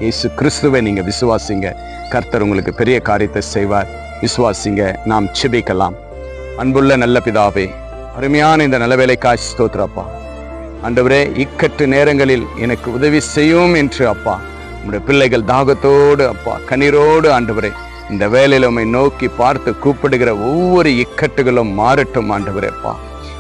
இயேசு கிறிஸ்துவை நீங்க விசுவாசிங்க. கர்த்தர் உங்களுக்கு பெரிய காரியத்தை செய்வார். விசுவாசிங்க. நாம் செபிக்கலாம். அன்புள்ள நல்ல பிதாவே, அருமையான இந்த நல்ல வேலைக்காய் ஸ்தோத்திரப்பா. ஆண்டவரே, இக்கட்டு நேரங்களில் எனக்கு உதவி செய்யும் என்று அப்பா உங்களுடைய பிள்ளைகள் தாகத்தோடு அப்பா கண்ணீரோடு ஆண்டவரே இந்த வேலையில உம்மை நோக்கி பார்த்து கூப்பிடுகிற ஒவ்வொரு இக்கட்டுகளும் மாறட்டும் ஆண்டவரே. அப்பா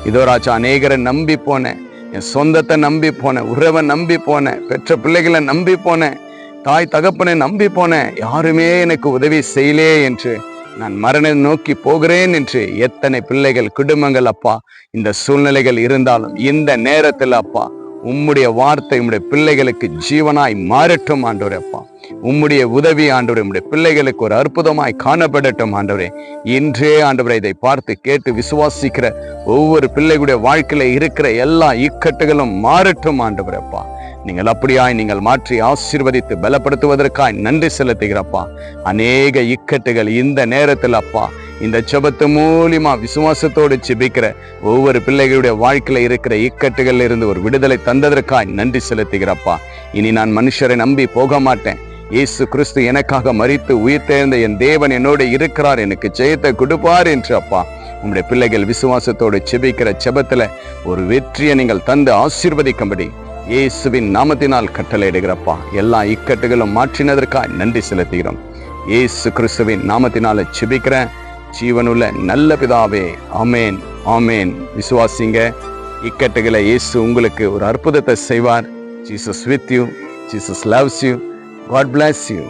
இதோ ராஜா, அநேகரை நம்பி போனேன், என் சொந்தத்தை நம்பி போனேன், உறவை நம்பி போனேன், பெற்ற பிள்ளைகளை நம்பி போனேன், தாய் தகப்பனை நம்பி போனேன், யாருமே எனக்கு உதவி செய்யலே என்று நான் மரணம் நோக்கி போகிறேன் என்று எத்தனை பிள்ளைகள் குடும்பங்கள் அப்பா இந்த சூழ்நிலைகள் இருந்தாலும் இந்த நேரத்தில் அப்பா உம்முடைய வார்த்தை உம்முடைய பிள்ளைகளுக்கு ஜீவனாய் மாறட்டும் ஆண்டவரே. அப்பா உம்முடைய உதவி ஆண்டவரே உம்முடைய பிள்ளைகளுக்கு ஒரு அற்புதமாய் காணப்படட்டும் ஆண்டவரே. இன்றே ஆண்டவரே இதை பார்த்து கேட்டு விசுவாசிக்கிற ஒவ்வொரு பிள்ளைகளுடைய வாழ்க்கையில இருக்கிற எல்லா இக்கட்டுகளும் மாறட்டும் ஆண்டவரே. அப்பா நீங்கள் அப்படியாய் நீங்கள் மாற்றி ஆசீர்வதித்து பலப்படுத்துவதற்காய் நன்றி செலுத்துகிறப்பா. அநேக இக்கட்டுகள் இந்த நேரத்தில் அப்பா இந்த ஜெபத்து மூலியமா விசுவாசத்தோடு ஜெபிக்கிற ஒவ்வொரு பிள்ளைகளுடைய வாழ்க்கையில இருக்கிற இக்கட்டுகள் இருந்து ஒரு விடுதலை தந்ததற்காய் நன்றி செலுத்துகிறப்பா. இனி நான் மனுஷரை நம்பி போக மாட்டேன். இயேசு கிறிஸ்து எனக்காக மரித்து உயிர் தேர்ந்த என் தேவன் என்னோடு இருக்கிறார், எனக்கு ஜெயத்தை கொடுப்பார் என்று அப்பா உங்களுடைய பிள்ளைகள் விசுவாசத்தோடு ஜெபிக்கிற ஜெபத்துல ஒரு வெற்றியை நீங்கள் தந்து ஆசீர்வதிக்கும்படி இயேசுவின் நாமத்தினால் கட்டளையிடுகிறப்பா. எல்லா இக்கட்டுகளும் மாற்றினதற்காக நன்றி செலுத்துகிறோம். இயேசு கிறிஸ்துவின் நாமத்தினால ஜெபிக்கிறேன் ஜீவனுள்ள நல்ல பிதாவே. ஆமேன், ஆமேன். விசுவாசிங்க. இக்கட்டுகளை இயேசு உங்களுக்கு ஒரு அற்புதத்தை செய்வார். Jesus with you. Jesus loves you. God bless you.